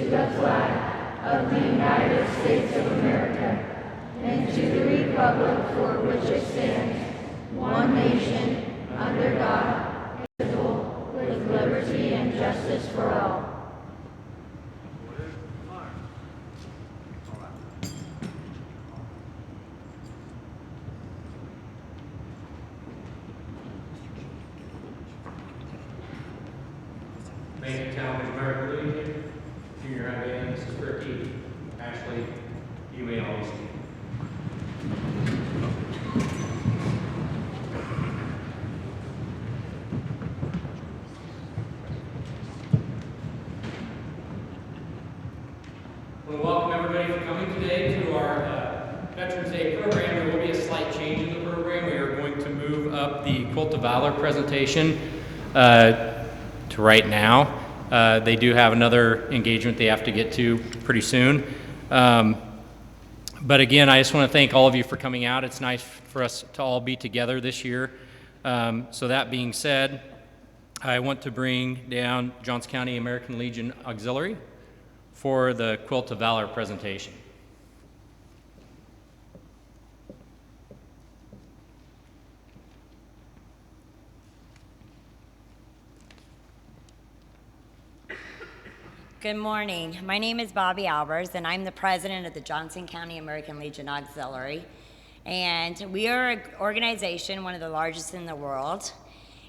the flag of the United States of America and to the republic for which it stands, one nation, under God, indivisible, with liberty and justice for all. Thank you, Talented American Legion, Junior High Band, Mrs. Bricky, Ashley, you may all speak. I want to welcome everybody for coming today to our Veterans Day program. There will be a slight change in the program. We are going to move up the Quilt of Value presentation to right now. They do have another engagement they have to get to pretty soon. But again, I just want to thank all of you for coming out. It's nice for us to all be together this year. So that being said, I want to bring down Johnson County American Legion Auxiliary for the Quilt of Valor presentation. Good morning. My name is Bobby Albers, and I'm the president of the Johnson County American Legion Auxiliary. And we are an organization, one of the largest in the world.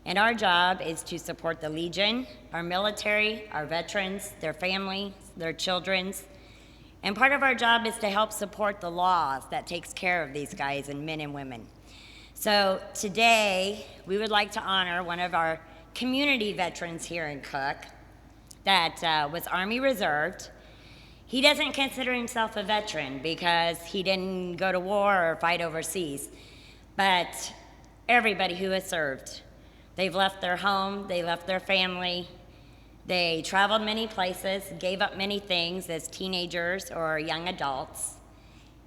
And our job is to support the Legion, our military, our veterans, their families, their children. And part of our job is to help support the laws that takes care of these guys and men and women. So today, we would like to honor one of our community veterans here in Cook that was Army Reserved. He doesn't consider himself a veteran because he didn't go to war or fight overseas. But everybody who has served, they've left their home, they left their family, they traveled many places, gave up many things as teenagers or young adults,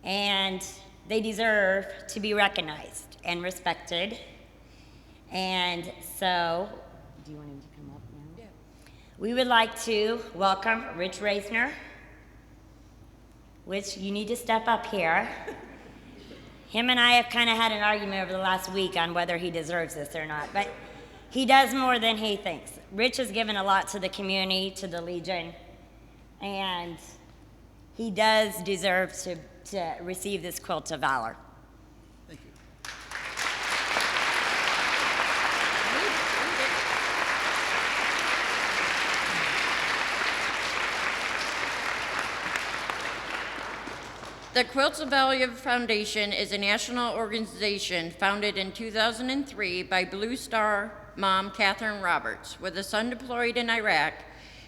and they deserve to be recognized and respected. And so, do you want him to come up now? Yeah. We would like to welcome Rich Rasner, which you need to step up here. Him and I have kind of had an argument over the last week on whether he deserves this or not, but he does more than he thinks. Rich has given a lot to the community, to the Legion, and he does deserve to receive this Quilt of Valor. Thank you. The Quilts of Value Foundation is a national organization founded in 2003 by Blue Star mom Catherine Roberts. With a son deployed in Iraq,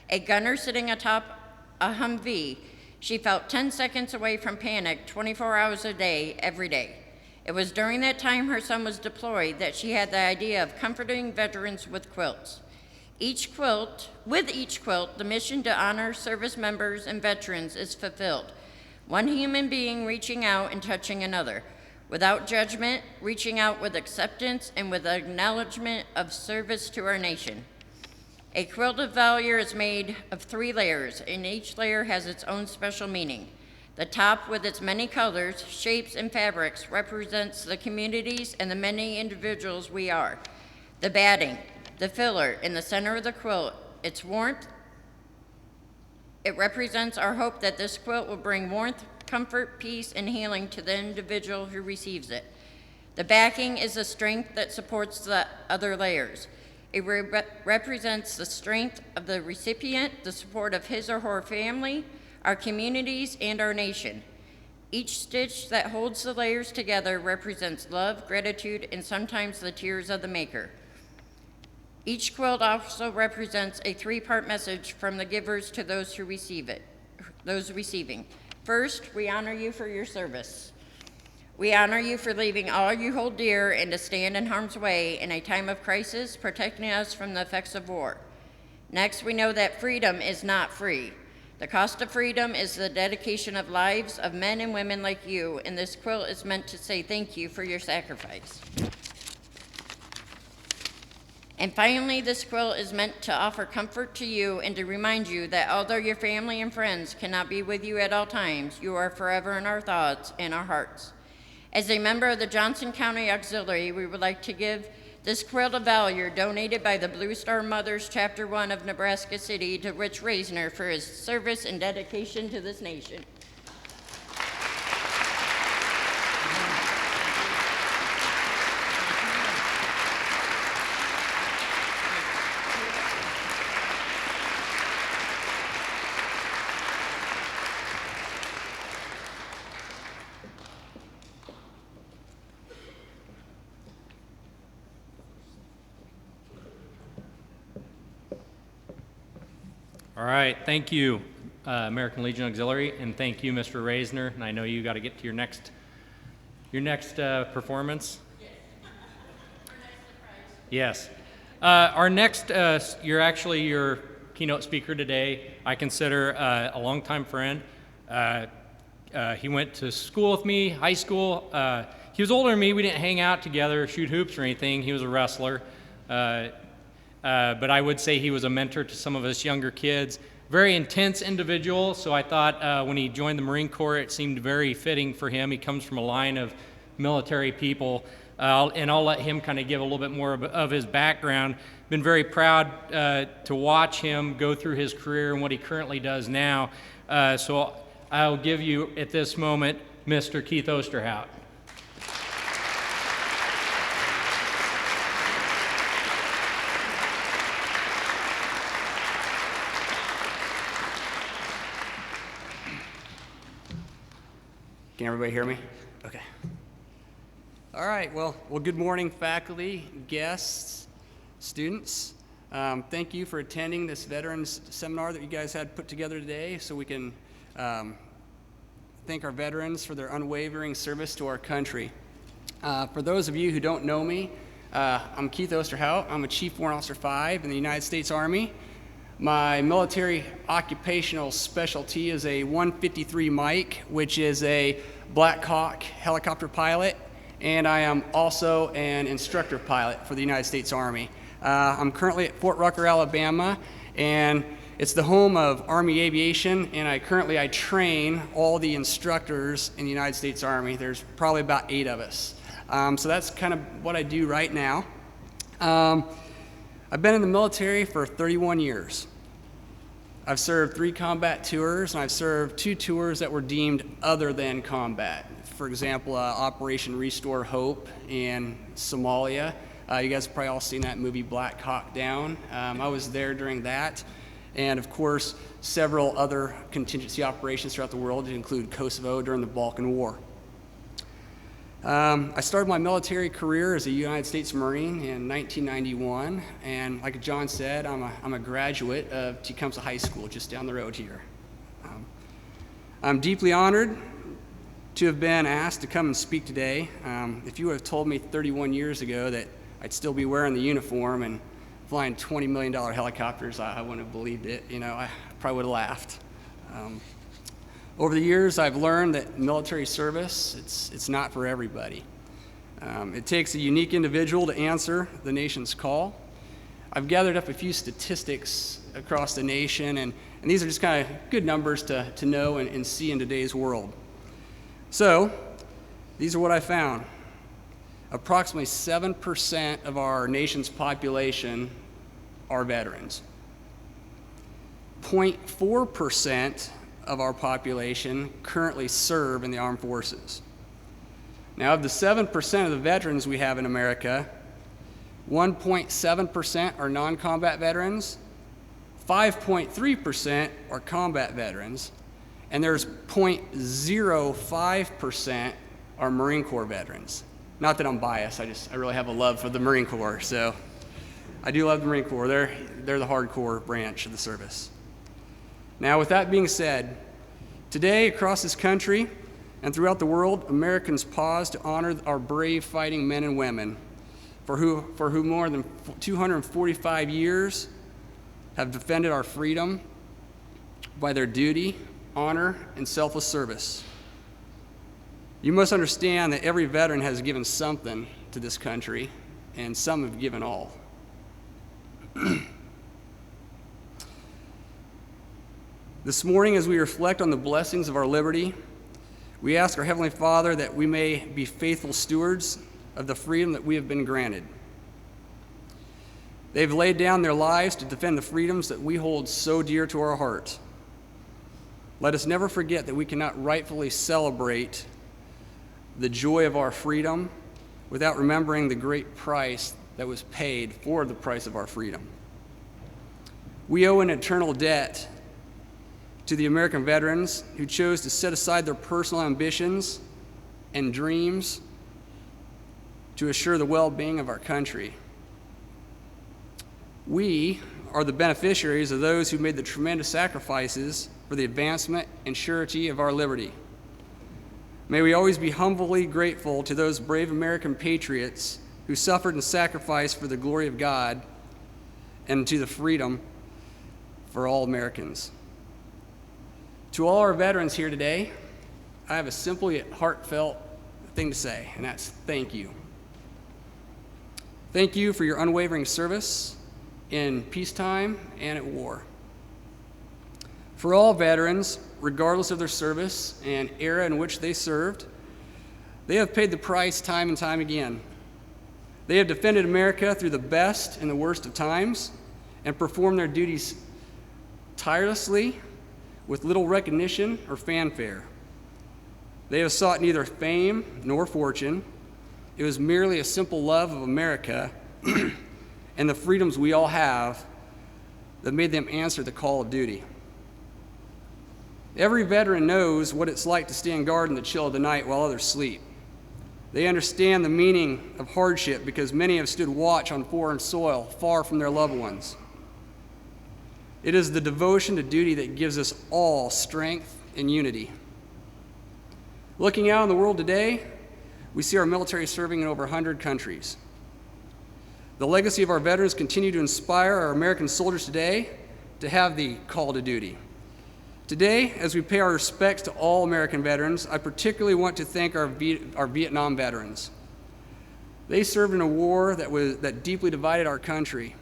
a gunner sitting atop a Humvee, she felt 10 seconds away from panic 24 hours a day, every day. It was during that time her son was deployed that she had the idea of comforting veterans with quilts. With each quilt, the mission to honor service members and veterans is fulfilled. One human being reaching out and touching another, without judgment, reaching out with acceptance and with acknowledgement of service to our nation. A quilt of value is made of 3 layers, and each layer has its own special meaning. The top, with its many colors, shapes, and fabrics, represents the communities and the many individuals we are. The batting, the filler, in the center of the quilt, its warmth. It represents our hope that this quilt will bring warmth, comfort, peace, and healing to the individual who receives it. The backing is the strength that supports the other layers. It represents the strength of the recipient, the support of his or her family, our communities, and our nation. Each stitch that holds the layers together represents love, gratitude, and sometimes the tears of the maker. Each quilt also represents a 3-part message from the givers to those who receive it, those receiving. First, we honor you for your service. We honor you for leaving all you hold dear and to stand in harm's way in a time of crisis, protecting us from the effects of war. Next, we know that freedom is not free. The cost of freedom is the dedication of lives of men and women like you, and this quilt is meant to say thank you for your sacrifice. And finally, this quilt is meant to offer comfort to you and to remind you that although your family and friends cannot be with you at all times, you are forever in our thoughts and our hearts. As a member of the Johnson County Auxiliary, we would like to give this Quilt of Value, donated by the Blue Star Mothers, Chapter 1 of Nebraska City, to Rich Rasner for his service and dedication to this nation. All right, thank you, American Legion Auxiliary, and thank you, Mr. Rasner. And I know you got to get to your next performance. Yes. Our next, you're actually your keynote speaker today. I consider a longtime friend. He went to school with me, high school. He was older than me. We didn't hang out together, shoot hoops or anything. He was a wrestler. But I would say he was a mentor to some of us younger kids. Very intense individual, so I thought when he joined the Marine Corps, it seemed very fitting for him. He comes from a line of military people, and I'll let him kind of give a little bit more of his background. Been very proud to watch him go through his career and what he currently does now. So I'll give you, at this moment, Mr. Keith Osterhout. Can everybody hear me? Okay. All right, well, good morning, faculty, guests, students. Thank you for attending this Veterans Seminar that you guys had put together today so we can thank our veterans for their unwavering service to our country. For those of you who don't know me, I'm Keith Osterhout. I'm a Chief Warrant Officer 5 in the United States Army. My military occupational specialty is a 153 Mike, which is a Black Hawk helicopter pilot, and I am also an instructor pilot for the United States Army. I'm currently at Fort Rucker, Alabama, and it's the home of Army Aviation, and I train all the instructors in the United States Army. There's probably about 8 of us. So that's kind of what I do right now. I've been in the military for 31 years. I've served 3 combat tours, and I've served 2 tours that were deemed other than combat. For example, Operation Restore Hope in Somalia. You guys have probably all seen that movie Black Hawk Down. I was there during that. And of course, several other contingency operations throughout the world, to include Kosovo during the Balkan War. I started my military career as a United States Marine in 1991, and like John said, I'm a graduate of Tecumseh High School just down the road here. I'm deeply honored to have been asked to come and speak today. If you would have told me 31 years ago that I'd still be wearing the uniform and flying $20 million helicopters, I wouldn't have believed it. You know, I probably would have laughed. Over the years, I've learned that military service, it's not for everybody. It takes a unique individual to answer the nation's call. I've gathered up a few statistics across the nation, and these are just kind of good numbers to know and see in today's world. So, these are what I found. Approximately 7% of our nation's population are veterans. 0.4% of our population currently serve in the armed forces. Now, of the 7% of the veterans we have in America, 1.7% are non-combat veterans, 5.3% are combat veterans, and there's 0.05% are Marine Corps veterans. Not that I'm biased, I really have a love for the Marine Corps, so I do love the Marine Corps. They're the hardcore branch of the service. Now, with that being said, today across this country and throughout the world, Americans pause to honor our brave fighting men and women for who more than 245 years have defended our freedom by their duty, honor, and selfless service. You must understand that every veteran has given something to this country, and some have given all. This morning, as we reflect on the blessings of our liberty, we ask our Heavenly Father that we may be faithful stewards of the freedom that we have been granted. They've laid down their lives to defend the freedoms that we hold so dear to our heart. Let us never forget that we cannot rightfully celebrate the joy of our freedom without remembering the great price that was paid for the price of our freedom. We owe an eternal debt to the American veterans who chose to set aside their personal ambitions and dreams to assure the well-being of our country. We are the beneficiaries of those who made the tremendous sacrifices for the advancement and surety of our liberty. May we always be humbly grateful to those brave American patriots who suffered and sacrificed for the glory of God and to the freedom for all Americans. To all our veterans here today, I have a simple yet heartfelt thing to say, and that's thank you. Thank you for your unwavering service in peacetime and at war. For all veterans, regardless of their service and era in which they served, they have paid the price time and time again. They have defended America through the best and the worst of times and performed their duties tirelessly with little recognition or fanfare. They have sought neither fame nor fortune. It was merely a simple love of America and the freedoms we all have that made them answer the call of duty. Every veteran knows what it's like to stand guard in the chill of the night while others sleep. They understand the meaning of hardship because many have stood watch on foreign soil far from their loved ones. It is the devotion to duty that gives us all strength and unity. Looking out in the world today, we see our military serving in over 100 countries. The legacy of our veterans continue to inspire our American soldiers today to have the call to duty. Today, as we pay our respects to all American veterans, I particularly want to thank our Vietnam veterans. They served in a war that deeply divided our country.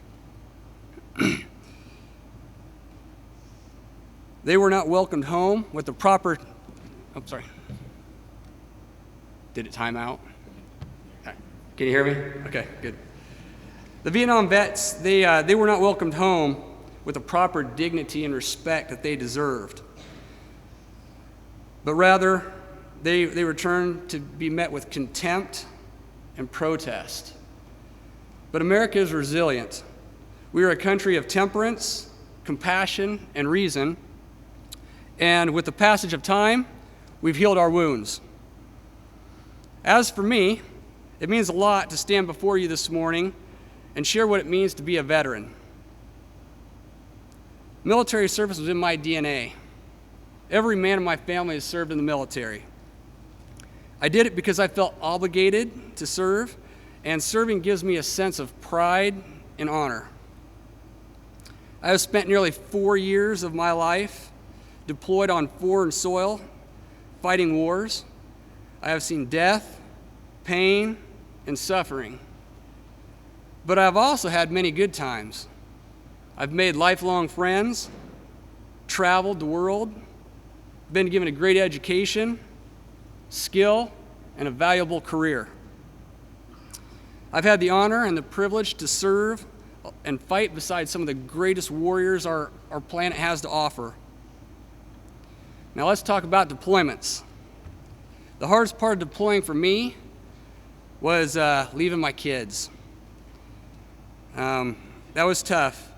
They were not welcomed home with the proper, Did it time out? Okay. Can you hear me? Okay, good. The Vietnam vets, they were not welcomed home with the proper dignity and respect that they deserved. But rather, they returned to be met with contempt and protest. But America is resilient. We are a country of temperance, compassion, and reason. And with the passage of time, we've healed our wounds. As for me, it means a lot to stand before you this morning and share what it means to be a veteran. Military service was in my DNA. Every man in my family has served in the military. I did it because I felt obligated to serve, and serving gives me a sense of pride and honor. I have spent nearly 4 years of my life deployed on foreign soil, fighting wars. I have seen death, pain, and suffering. But I've also had many good times. I've made lifelong friends, traveled the world, been given a great education, skill, and a valuable career. I've had the honor and the privilege to serve and fight beside some of the greatest warriors our planet has to offer. Now let's talk about deployments. The hardest part of deploying for me was leaving my kids. That was tough.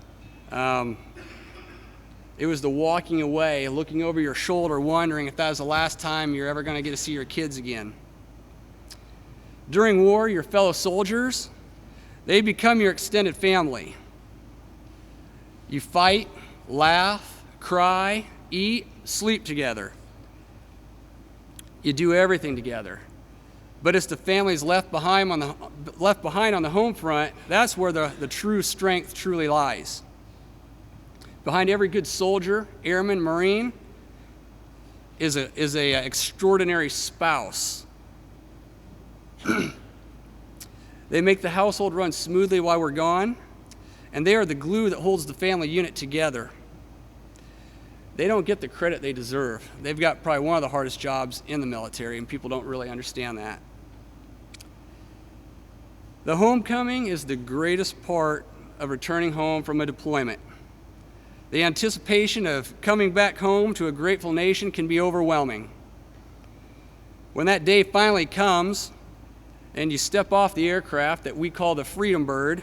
It was the walking away, looking over your shoulder, wondering if that was the last time you're ever going to get to see your kids again. During war, your fellow soldiers, they become your extended family. You fight, laugh, cry, eat, sleep together. You do everything together. But it's the families left behind on the home front, that's where the true strength truly lies. Behind every good soldier, airman, Marine, is a extraordinary spouse. They make the household run smoothly while we're gone, and they are the glue that holds the family unit together. They don't get the credit they deserve. They've got probably one of the hardest jobs in the military, and people don't really understand that. The homecoming is the greatest part of returning home from a deployment. The anticipation of coming back home to a grateful nation can be overwhelming. When that day finally comes and you step off the aircraft that we call the Freedom Bird,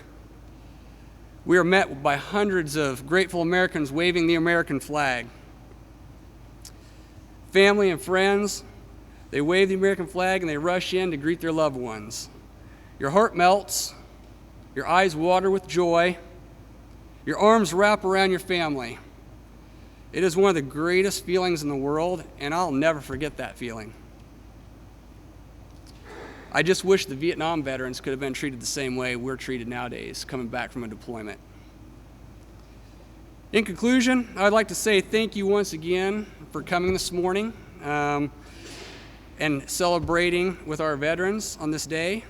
we are met by hundreds of grateful Americans waving the American flag. Family and friends, they wave the American flag and they rush in to greet their loved ones. Your heart melts, your eyes water with joy, your arms wrap around your family. It is one of the greatest feelings in the world, and I'll never forget that feeling. I just wish the Vietnam veterans could have been treated the same way we're treated nowadays, coming back from a deployment. In conclusion, I'd like to say thank you once again for coming this morning and celebrating with our veterans on this day.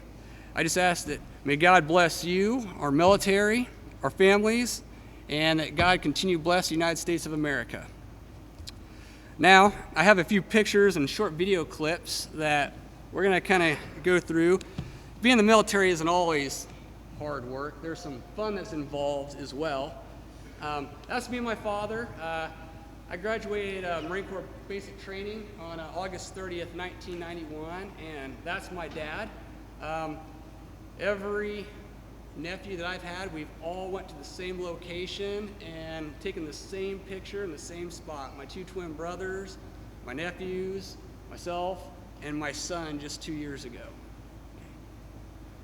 I just ask that may God bless you, our military, our families, and that God continue to bless the United States of America. Now, I have a few pictures and short video clips that we're going to kind of go through. Being in the military isn't always hard work. There's some fun that's involved as well. That's me and my father. I graduated Marine Corps basic training on August 30th, 1991, and that's my dad. Every nephew that I've had, we've all went to the same location and taken the same picture in the same spot. My two twin brothers, my nephews, myself, and my son just 2 years ago.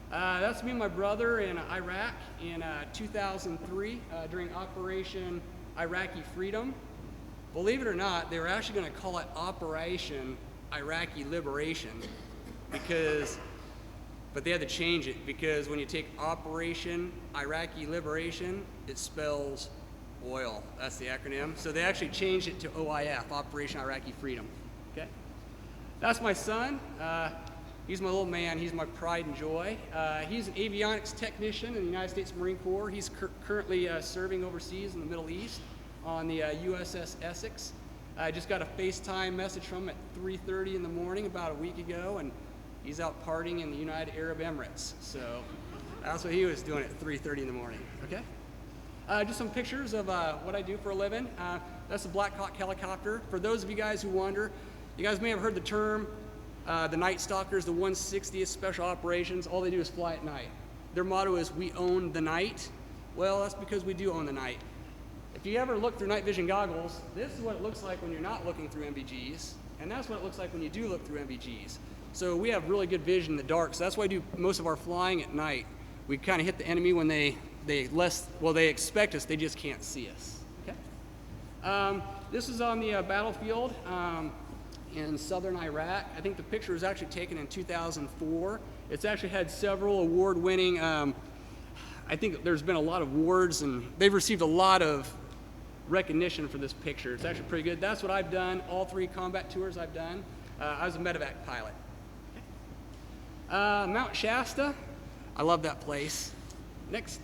That's me and my brother in Iraq in 2003 during Operation Iraqi Freedom. Believe it or not, they were actually going to call it Operation Iraqi Liberation but they had to change it because when you take Operation Iraqi Liberation, it spells oil. That's the acronym. So they actually changed it to OIF, Operation Iraqi Freedom. Okay? That's my son. He's my little man. He's my pride and joy. He's an avionics technician in the United States Marine Corps. He's currently serving overseas in the Middle East on the USS Essex. I just got a FaceTime message from him at 3:30 in the morning about a week ago, and he's out partying in the United Arab Emirates. So that's what he was doing at 3:30 in the morning. Okay? Just some pictures of what I do for a living. That's a Black Hawk helicopter. For those of you guys who wonder, you guys may have heard the term, the Night Stalkers, the 160th Special Operations. All they do is fly at night. Their motto is, "We own the night." Well, that's because we do own the night. If you ever look through night vision goggles, this is what it looks like when you're not looking through MVGs, and that's what it looks like when you do look through MVGs. So we have really good vision in the dark, so that's why I do most of our flying at night. We kind of hit the enemy when they expect us, they just can't see us. Okay? This is on the battlefield in southern Iraq. I think the picture was actually taken in 2004. It's actually had several award-winning, I think there's been a lot of awards, and they've received a lot of recognition for this picture. It's actually pretty good. That's what I've done, all 3 combat tours I've done. I was a medevac pilot. Mount Shasta, I love that place. Next.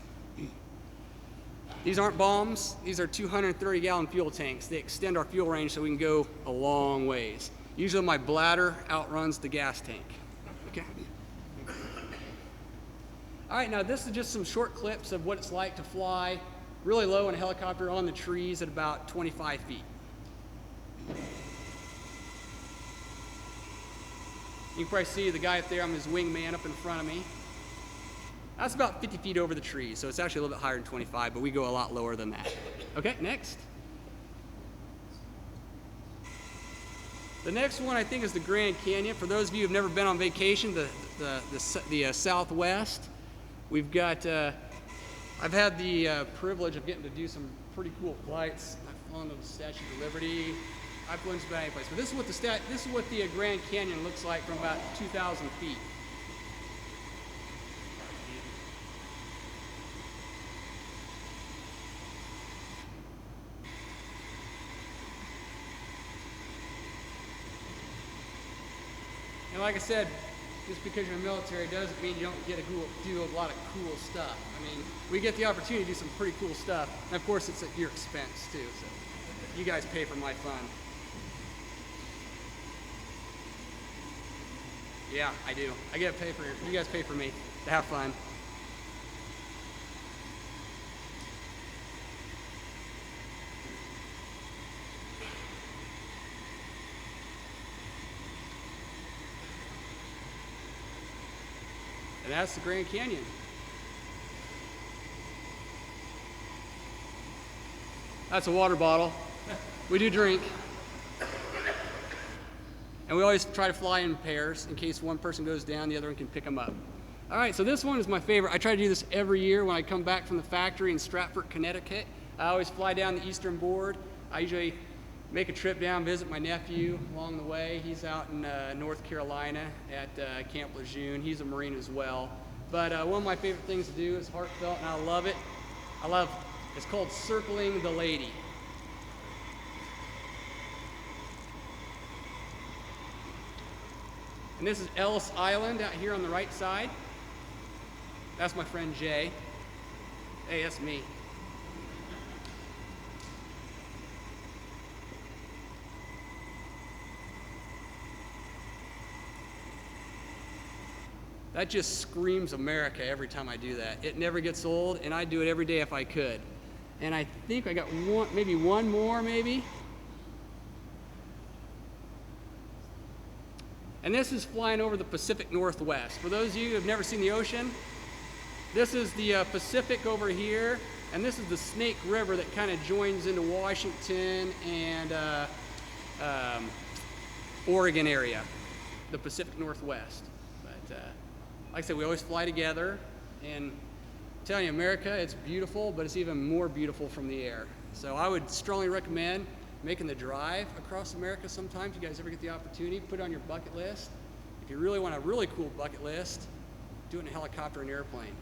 These aren't bombs, these are 230-gallon fuel tanks. They extend our fuel range so we can go a long ways. Usually my bladder outruns the gas tank. Okay. All right, now this is just some short clips of what it's like to fly really low in a helicopter on the trees at about 25 feet. You can probably see the guy up there, I'm his wingman up in front of me. That's about 50 feet over the trees, so it's actually a little bit higher than 25, but we go a lot lower than that. Okay, next. The next one I think is the Grand Canyon. For those of you who've never been on vacation, the Southwest, we've got, I've had the privilege of getting to do some pretty cool flights. I've flown to the Statue of Liberty. I've flown to any place, but this is what the Grand Canyon looks like from about 2,000 feet. And like I said, just because you're in the military doesn't mean you don't get to do a lot of cool stuff. I mean, we get the opportunity to do some pretty cool stuff. And of course, it's at your expense too, so you guys pay for my fun. Yeah, I do. I get paid for you guys pay for me to have fun. And that's the Grand Canyon. That's a water bottle. We do drink. And we always try to fly in pairs in case one person goes down, the other one can pick them up. All right, so this one is my favorite. I try to do this every year when I come back from the factory in Stratford, Connecticut. I always fly down the eastern board. I usually make a trip down, visit my nephew along the way. He's out in North Carolina at Camp Lejeune. He's a Marine as well. But one of my favorite things to do is heartfelt, and I love it. It's called Circling the Lady. And this is Ellis Island out here on the right side. That's my friend Jay. Hey, that's me. That just screams America every time I do that. It never gets old, and I'd do it every day if I could. And I think I got one more, maybe. And this is flying over the Pacific Northwest. For those of you who have never seen the ocean, this is the Pacific over here, and this is the Snake River that kind of joins into Washington and Oregon area, the Pacific Northwest. But like I said, we always fly together, and I'm telling you, America, it's beautiful, but it's even more beautiful from the air. So I would strongly recommend making the drive across America sometime. If you guys ever get the opportunity, put it on your bucket list. If you really want a really cool bucket list, do it in a helicopter and airplane.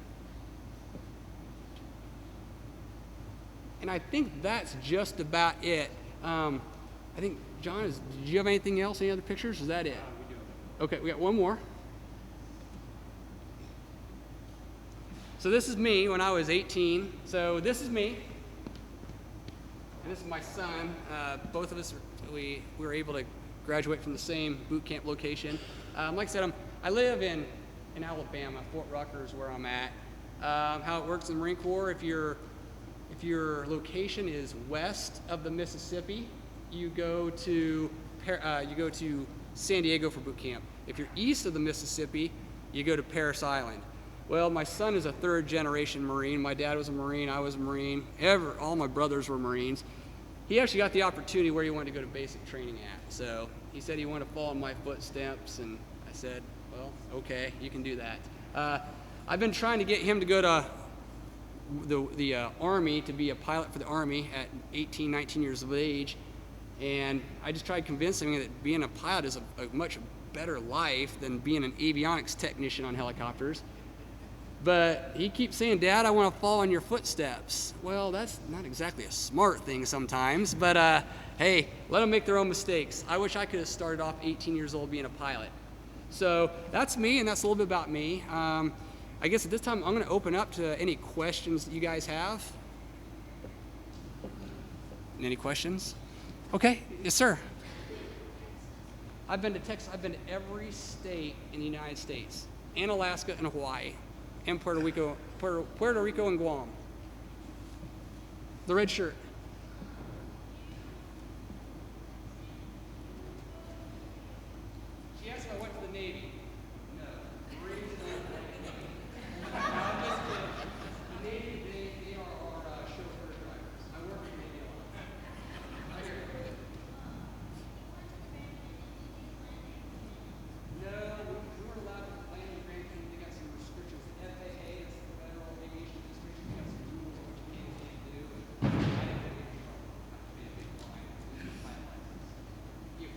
And I think that's just about it. I think, John, did you have anything else? Any other pictures? Is that it? We do. Okay, we got one more. So this is me when I was 18. So this is me. And this is my son. Both of us, we were able to graduate from the same boot camp location. Like I said, I live in Alabama. Fort Rucker is where I'm at. How it works in the Marine Corps, if your location is west of the Mississippi, you go to San Diego for boot camp. If you're east of the Mississippi, you go to Parris Island. Well, my son is a third generation Marine. My dad was a Marine, I was a Marine. All my brothers were Marines. He actually got the opportunity where he wanted to go to basic training at. So he said he wanted to follow in my footsteps, and I said, well, okay, you can do that. I've been trying to get him to go to the Army, to be a pilot for the Army at 18, 19 years of age. And I just tried convincing him that being a pilot is a much better life than being an avionics technician on helicopters. But he keeps saying, Dad, I want to follow in your footsteps. Well, that's not exactly a smart thing sometimes, but hey, let them make their own mistakes. I wish I could have started off 18 years old being a pilot. So that's me, and that's a little bit about me. I guess at this time, I'm going to open up to any questions that you guys have. Any questions? Okay, yes, sir. I've been to Texas. I've been to every state in the United States, and Alaska and Hawaii, and Puerto Rico and Guam. The red shirt. She asked if I went to the Navy. No. Marines don't. I'm just kidding. The Navy, they are our chauffeur drivers. I work in the Navy. I hear you. No, we weren't allowed to land in Grand Canyon. They got some restrictions. The FAA, it's the Federal Aviation Administration, got some rules on what you can and can't do. And I didn't get in trouble. Not to be a big fine. It was my license. You.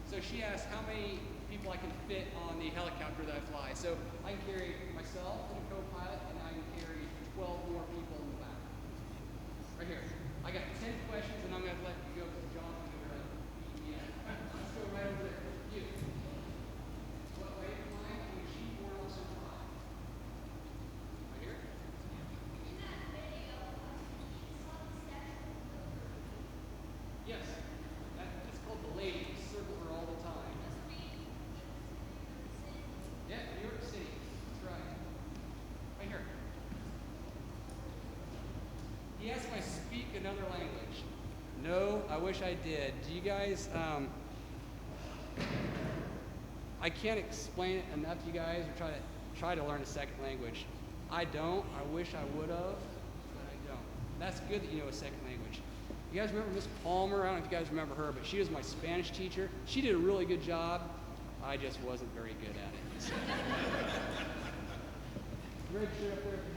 So she asked how many people I can fit on the helicopter that I fly. So I can carry myself and a co-pilot, and I can carry 12 more people in the back. Right here. I got 10 questions, and I'm going to let you go to John. He asked if I speak another language. No, I wish I did. Do you guys, I can't explain it enough to you guys, or try to learn a second language. I don't. I wish I would have, but I don't. That's good that you know a second language. You guys remember Miss Palmer? I don't know if you guys remember her, but she was my Spanish teacher. She did a really good job. I just wasn't very good at it. So. Greg, sit up there at the end.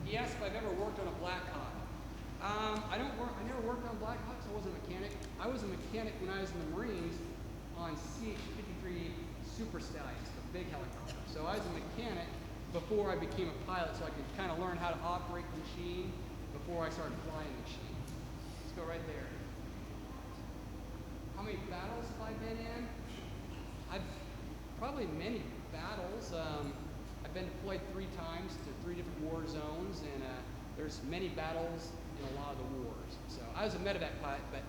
He asked if I've ever worked on a Black Hawk. I never worked on Black Hawks. I wasn't a mechanic. I was a mechanic when I was in the Marines on CH-53 Super Stallions, the big helicopter. So I was a mechanic before I became a pilot, so I could kind of learn how to operate the machine before I started flying the machine. Let's go right there. How many battles have I been in? Probably many battles. I've been deployed 3 times to 3 different war zones, and there's many battles in a lot of the wars. So I was a medevac pilot, but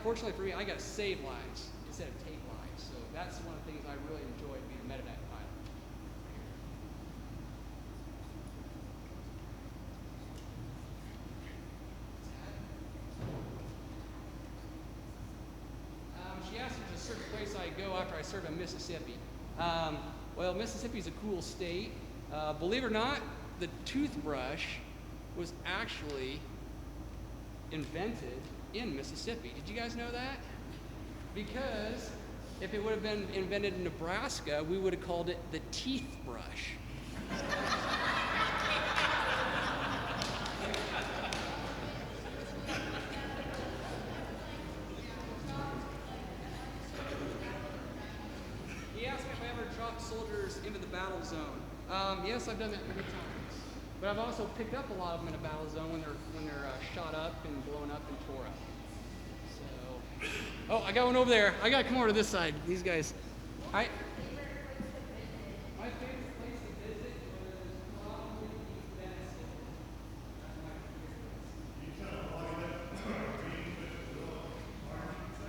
fortunately for me, I got to save lives instead of take lives. So that's one of the things I really enjoyed being a medevac pilot. She asked if there's a certain place I go after I served in Mississippi. Well, Mississippi's a cool state. Believe it or not, the toothbrush was actually invented in Mississippi. Did you guys know that? Because if it would have been invented in Nebraska, we would have called it the teeth brush. He asked me if I ever dropped soldiers into the battle zone. Yes, I've done that many times. But I've also picked up a lot of them in a battle zone when they're shot up and blown up and tore up. So, oh, I got one over there. I got to come over to this side. These guys. My favorite place to visit was probably Venice. So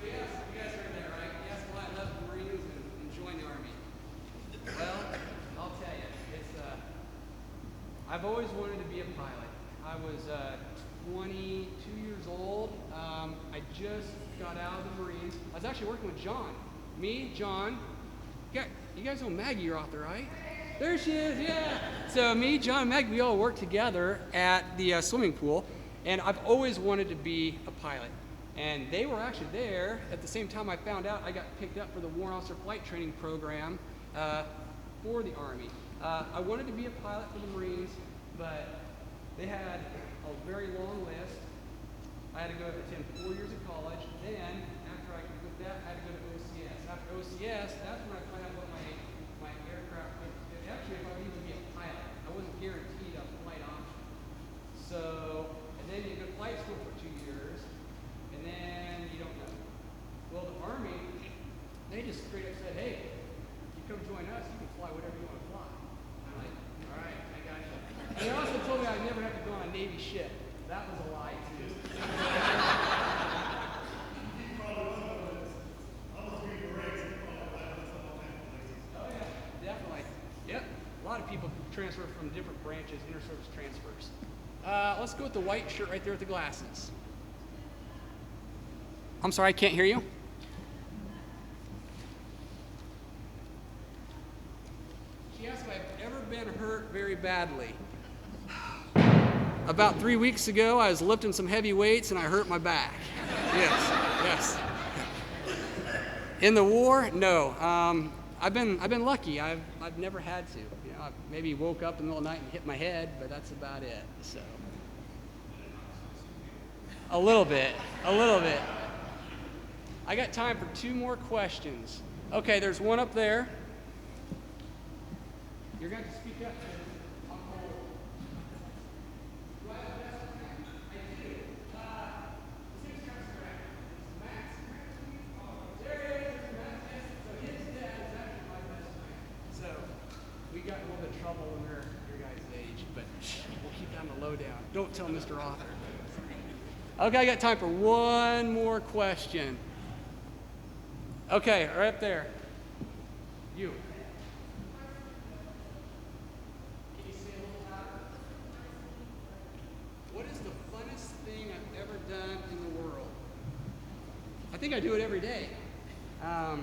yes, you guys heard that, right? You asked why I left the Marines and joined the Army. Well, I'll tell you, I've always wanted to be a pilot. I was 22 years old. I just got out of the Marines. I was actually working with John. Me, John. You guys know Maggie, your author, right? There she is, yeah. So me, John, and Maggie, we all worked together at the swimming pool. And I've always wanted to be a pilot. And they were actually there at the same time I found out I got picked up for the Warrant Officer Flight Training Program for the Army. I wanted to be a pilot for the Marines, but they had a very long list. I had to go attend 4 years of college. Then, after I completed that, I had to go to OCS. After OCS, that's when I found out what my aircraft was. Actually, if I would even be a pilot, I wasn't guaranteed a flight option. So, and then you go to flight school for 2 years, and then you don't know. Well, the Army, they just straight up said, hey, you come join us, you can fly whatever you want to fly. I'm like, all right, I got you. And they also told me I'd never have to go on a Navy ship. That was a lie, too. Oh, yeah, definitely. Yep. A lot of people transfer from different branches, inter-service transfers. Let's go with the white shirt right there with the glasses. I'm sorry, I can't hear you. She asked if I've ever been hurt very badly. About 3 weeks ago, I was lifting some heavy weights and I hurt my back. Yes. In the war, no. I've been lucky. I've never had to. You know, I maybe woke up in the middle of the night and hit my head, but that's about it. So, a little bit. I got time for 2 more questions. Okay, there's one up there. You're going to speak up. We got in a little bit of trouble when we were your guys' age, but we'll keep that on the lowdown. Don't tell Mr. Author. Okay, I got time for one more question. Okay, right up there. You. Can you say a little louder? think I do it every day. I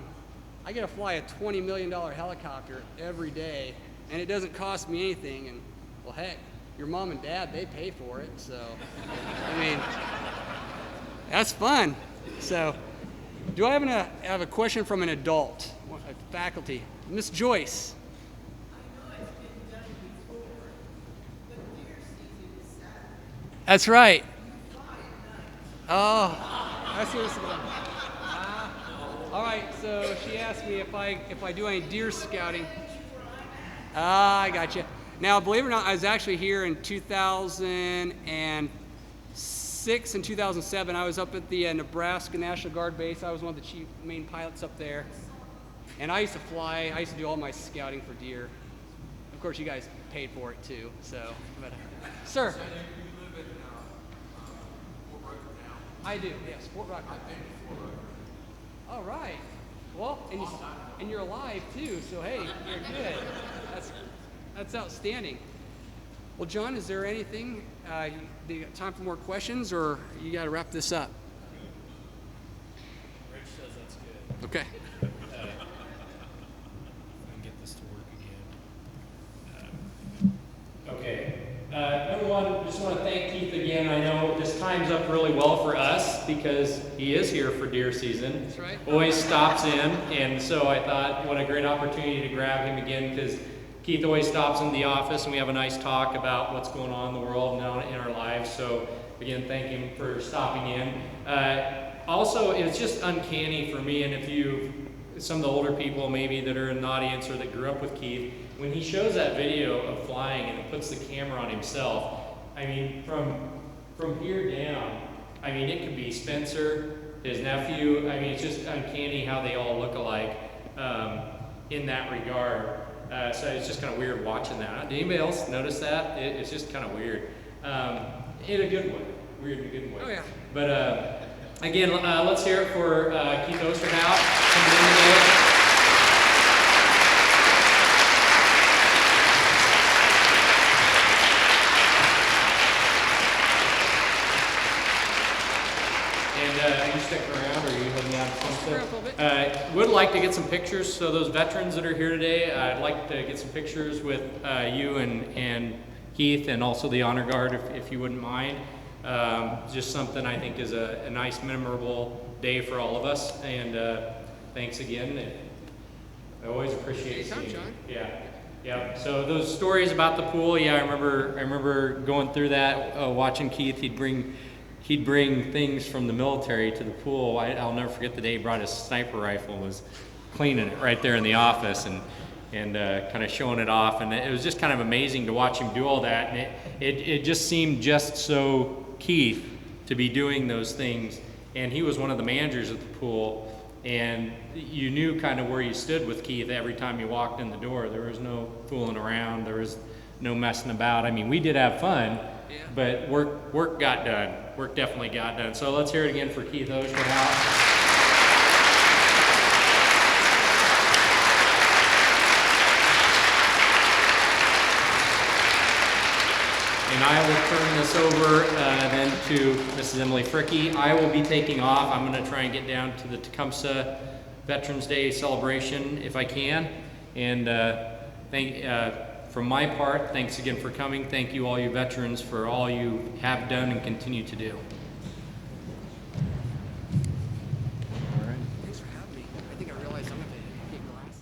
get to fly a $20 million helicopter every day, and it doesn't cost me anything. And well, heck, your mom and dad, they pay for it. So, I mean, that's fun. So, do I have a question from an adult, a faculty? Miss Joyce. That's right. Oh, that's what it's about. All right, so she asked me if I do any deer scouting. I gotcha. Now, believe it or not, I was actually here in 2006 and 2007. I was up at the Nebraska National Guard base. I was one of the main pilots up there. And I used to fly. I used to do all my scouting for deer. Of course, you guys paid for it too. So, but, sir. So you live in Fort Rucker now? I do. Yes, Fort Rucker. I've been to Fort Rucker. All right. Well, and you're alive too. So hey, you're good. That's outstanding. Well, John, is there anything? Do you got time for more questions, or you got to wrap this up? Rich says that's good. Okay. And get this to work again. Okay. Number one, just want to thank Keith again. I know this time's up really well for us because he is here for deer season. That's right. Always stops in, and so I thought what a great opportunity to grab him again because Keith always stops in the office and we have a nice talk about what's going on in the world and in our lives. So again, thank him for stopping in. Also, it's just uncanny for me, and some of the older people maybe that are in the audience or that grew up with Keith, when he shows that video of flying and puts the camera on himself, I mean, from here down, I mean, it could be Spencer, his nephew. I mean, it's just uncanny how they all look alike in that regard. So it's just kind of weird watching that. Did anybody else notice that? It's just kind of weird. In a good way. Weird in a good way. Oh, yeah. But again, let's hear it for Keith Osterhout coming in today. Are you sticking around, or are you heading out to something? Would like to get some pictures. So those veterans that are here today, I'd like to get some pictures with you and Keith, and also the Honor Guard, if you wouldn't mind. Just something I think is a nice, memorable day for all of us. And thanks again. I always appreciate seeing you. John. Yeah. So those stories about the pool, yeah, I remember going through that, watching Keith. He'd bring things from the military to the pool. I'll never forget the day he brought his sniper rifle and was cleaning it right there in the office and kind of showing it off. And it was just kind of amazing to watch him do all that. And it just seemed just so Keith to be doing those things. And he was one of the managers at the pool. And you knew kind of where you stood with Keith every time you walked in the door. There was no fooling around. There was no messing about. I mean, we did have fun, but work got done. Work definitely got done. So let's hear it again for Keith Osterhout. And I will turn this over then to Mrs. Emily Fricke. I will be taking off. I'm going to try and get down to the Tecumseh Veterans Day celebration if I can. And from my part, thanks again for coming. Thank you, all you veterans, for all you have done and continue to do. All right. Thanks for having me. I think I realized I'm going to get glasses.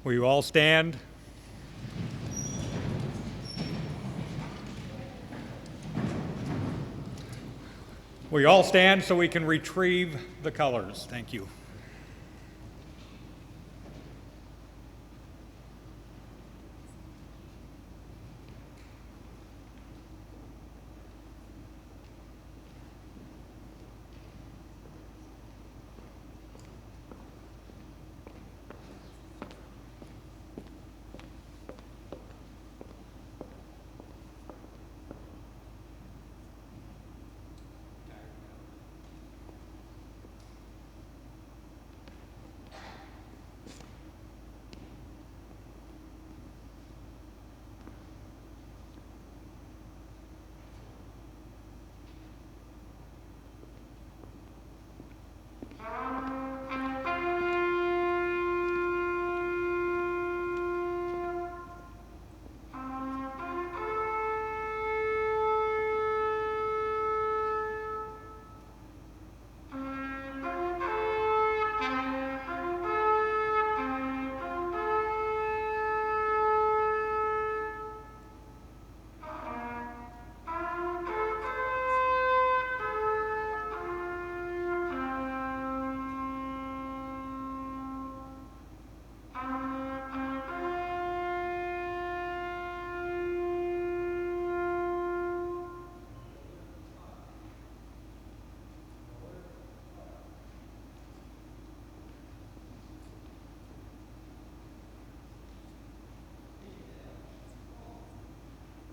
Will you all stand? Will you all stand so we can retrieve the colors? Thank you.